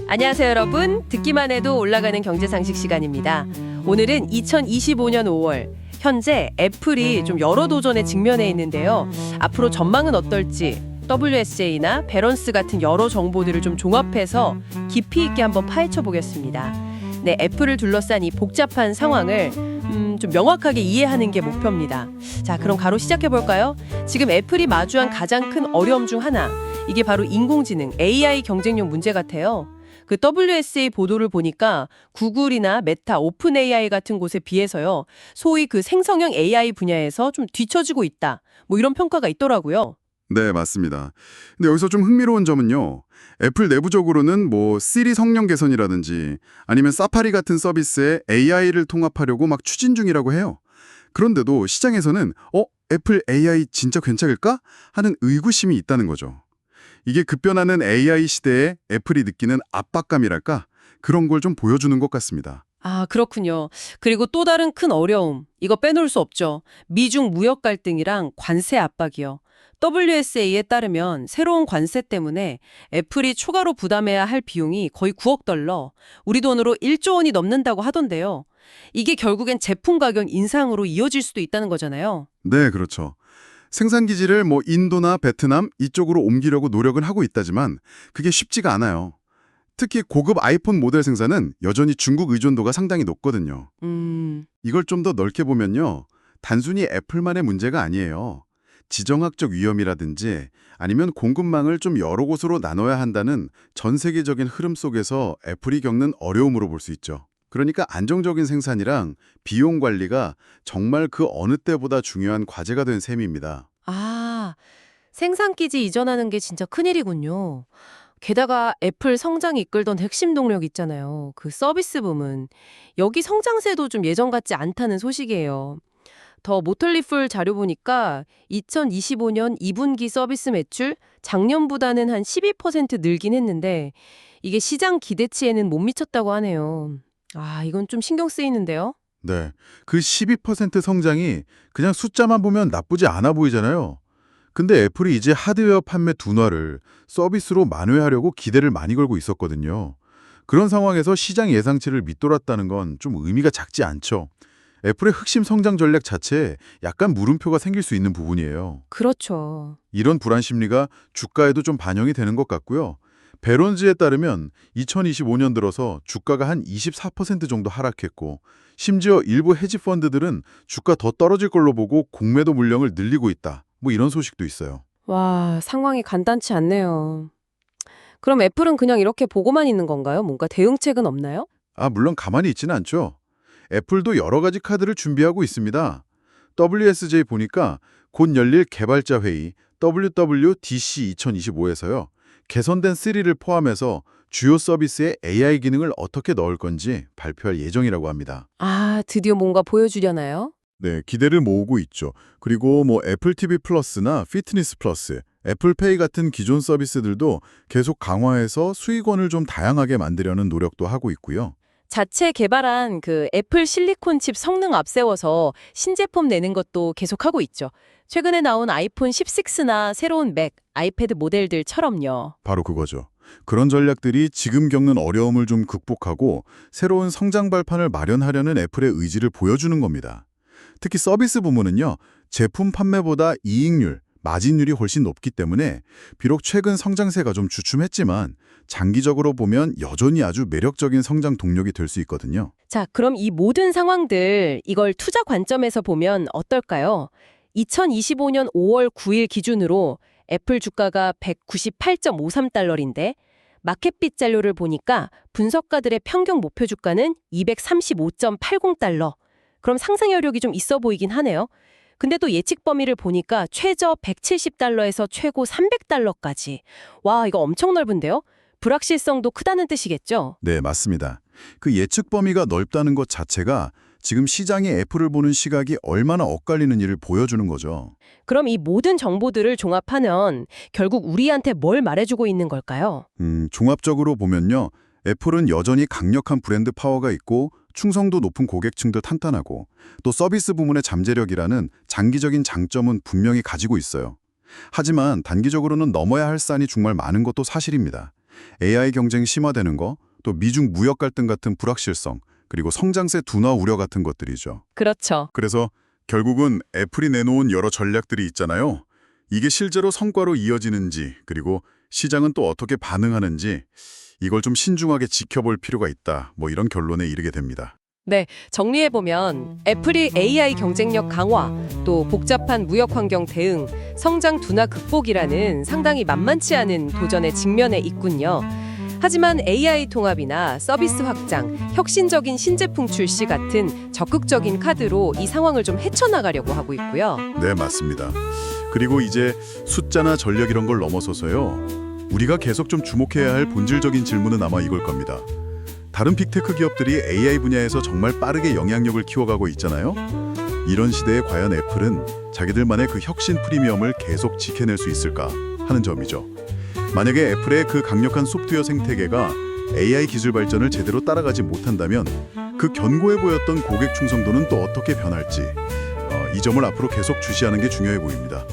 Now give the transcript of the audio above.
안녕하세요, 여러분. 듣기만 해도 올라가는 경제상식 시간입니다. 오늘은 2025년 5월 현재 애플이 좀 여러 도전에 직면해 있는데요. 앞으로 전망은 어떨지 WSJ나 배런스 같은 여러 정보들을 좀 종합해서 깊이 있게 한번 파헤쳐 보겠습니다. 네, 애플을 둘러싼 이 복잡한 상황을 좀 명확하게 이해하는 게 목표입니다. 자, 그럼 바로 시작해 볼까요? 지금 애플이 마주한 가장 큰 어려움 중 하나, 이게 바로 인공지능 AI 경쟁력 문제 같아요. 그 WSA 보도를 보니까 구글이나 메타, 오픈 AI 같은 곳에 비해서요, 소위 그 생성형 AI 분야에서 좀 뒤처지고 있다, 뭐 이런 평가가 있더라고요. 네, 맞습니다. 근데 여기서 좀 흥미로운 점은요. 애플 내부적으로는 뭐 시리 성능 개선이라든지 아니면 사파리 같은 서비스에 AI를 통합하려고 막 추진 중이라고 해요. 그런데도 시장에서는 애플 AI 진짜 괜찮을까? 하는 의구심이 있다는 거죠. 이게 급변하는 AI 시대에 애플이 느끼는 압박감이랄까? 그런 걸 좀 보여주는 것 같습니다. 아, 그렇군요. 그리고 또 다른 큰 어려움, 이거 빼놓을 수 없죠. 미중 무역 갈등이랑 관세 압박이요. WSA에 따르면 새로운 관세 때문에 애플이 추가로 부담해야 할 비용이 거의 9억 달러, 우리 돈으로 1조 원이 넘는다고 하던데요. 이게 결국엔 제품 가격 인상으로 이어질 수도 있다는 거잖아요. 네, 그렇죠. 생산 기지를 뭐 인도나 베트남 이쪽으로 옮기려고 노력은 하고 있다지만 그게 쉽지가 않아요. 특히 고급 아이폰 모델 생산은 여전히 중국 의존도가 상당히 높거든요. 이걸 좀 더 넓게 보면요. 단순히 애플만의 문제가 아니에요. 지정학적 위험이라든지 아니면 공급망을 좀 여러 곳으로 나눠야 한다는 전 세계적인 흐름 속에서 애플이 겪는 어려움으로 볼 수 있죠. 그러니까 안정적인 생산이랑 비용 관리가 정말 그 어느 때보다 중요한 과제가 된 셈입니다. 아, 생산기지 이전하는 게 진짜 큰일이군요. 게다가 애플 성장 이끌던 핵심 동력 있잖아요. 그 서비스 부문. 여기 성장세도 좀 예전 같지 않다는 소식이에요. 더 모털리풀 자료 보니까 2025년 2분기 서비스 매출 작년보다는 한 12% 늘긴 했는데 이게 시장 기대치에는 못 미쳤다고 하네요. 아, 이건 좀 신경 쓰이는데요. 네, 그 12% 성장이 그냥 숫자만 보면 나쁘지 않아 보이잖아요. 근데 애플이 이제 하드웨어 판매 둔화를 서비스로 만회하려고 기대를 많이 걸고 있었거든요. 그런 상황에서 시장 예상치를 밑돌았다는 건 좀 의미가 작지 않죠. 애플의核심 성장 전략 자체에 약간 물음표가 생길 수 있는 부분이에요. 그렇죠. 이런 불안 심리가 주가에도 좀 반영이 되는 것 같고요. 배론즈에 따르면 2025년 들어서 주가가 한 24% 정도 하락했고 심지어 일부 헤지 펀드들은 주가 더 떨어질 걸로 보고 공매도 물량을 늘리고 있다. 뭐 이런 소식도 있어요. 와, 상황이 간단치 않네요. 그럼 애플은 그냥 이렇게 보고만 있는 건가요? 뭔가 대응책은 없나요? 물론 가만히 있지는 않죠. 애플도 여러 가지 카드를 준비하고 있습니다. WSJ 보니까 곧 열릴 개발자 회의 WWDC 2025에서요. 개선된 Siri를 포함해서 주요 서비스에 AI 기능을 어떻게 넣을 건지 발표할 예정이라고 합니다. 아, 드디어 뭔가 보여주려나요? 네, 기대를 모으고 있죠. 그리고 뭐 애플 TV 플러스나 피트니스 플러스, 애플페이 같은 기존 서비스들도 계속 강화해서 수익원을 좀 다양하게 만들려는 노력도 하고 있고요. 자체 개발한 그 애플 실리콘 칩 성능 앞세워서 신제품 내는 것도 계속하고 있죠. 최근에 나온 아이폰 16나 새로운 맥, 아이패드 모델들처럼요. 바로 그거죠. 그런 전략들이 지금 겪는 어려움을 좀 극복하고 새로운 성장 발판을 마련하려는 애플의 의지를 보여주는 겁니다. 특히 서비스 부문은요, 제품 판매보다 이익률, 마진율이 훨씬 높기 때문에 비록 최근 성장세가 좀 주춤했지만 장기적으로 보면 여전히 아주 매력적인 성장 동력이 될 수 있거든요. 자, 그럼 이 모든 상황들, 이걸 투자 관점에서 보면 어떨까요? 2025년 5월 9일 기준으로 애플 주가가 198.53달러인데 마켓빗 잔료를 보니까 분석가들의 평균 목표 주가는 235.80달러. 그럼 상승 여력이 좀 있어 보이긴 하네요. 근데 또 예측 범위를 보니까 최저 170달러에서 최고 300달러까지. 와, 이거 엄청 넓은데요? 불확실성도 크다는 뜻이겠죠? 네, 맞습니다. 그 예측 범위가 넓다는 것 자체가 지금 시장이 애플을 보는 시각이 얼마나 엇갈리는지를 보여주는 거죠. 그럼 이 모든 정보들을 종합하면 결국 우리한테 뭘 말해주고 있는 걸까요? 종합적으로 보면요. 애플은 여전히 강력한 브랜드 파워가 있고 충성도 높은 고객층도 탄탄하고 또 서비스 부문의 잠재력이라는 장기적인 장점은 분명히 가지고 있어요. 하지만 단기적으로는 넘어야 할 산이 정말 많은 것도 사실입니다. AI 경쟁 심화되는 거, 또 미중 무역 갈등 같은 불확실성, 그리고 성장세 둔화 우려 같은 것들이죠. 그렇죠. 그래서 결국은 애플이 내놓은 여러 전략들이 있잖아요. 이게 실제로 성과로 이어지는지, 그리고 시장은 또 어떻게 반응하는지 이걸 좀 신중하게 지켜볼 필요가 있다. 뭐 이런 결론에 이르게 됩니다. 네, 정리해보면 애플이 AI 경쟁력 강화, 또 복잡한 무역 환경 대응, 성장 둔화 극복이라는 상당히 만만치 않은 도전에 직면해 있군요. 하지만 AI 통합이나 서비스 확장, 혁신적인 신제품 출시 같은 적극적인 카드로 이 상황을 좀 헤쳐나가려고 하고 있고요. 네, 맞습니다. 그리고 이제 숫자나 전력 이런 걸 넘어서서요. 우리가 계속 좀 주목해야 할 본질적인 질문은 아마 이걸 겁니다. 다른 빅테크 기업들이 AI 분야에서 정말 빠르게 영향력을 키워가고 있잖아요. 이런 시대에 과연 애플은 자기들만의 그 혁신 프리미엄을 계속 지켜낼 수 있을까 하는 점이죠. 만약에 애플의 그 강력한 소프트웨어 생태계가 AI 기술 발전을 제대로 따라가지 못한다면 그 견고해 보였던 고객 충성도는 또 어떻게 변할지 이 점을 앞으로 계속 주시하는 게 중요해 보입니다.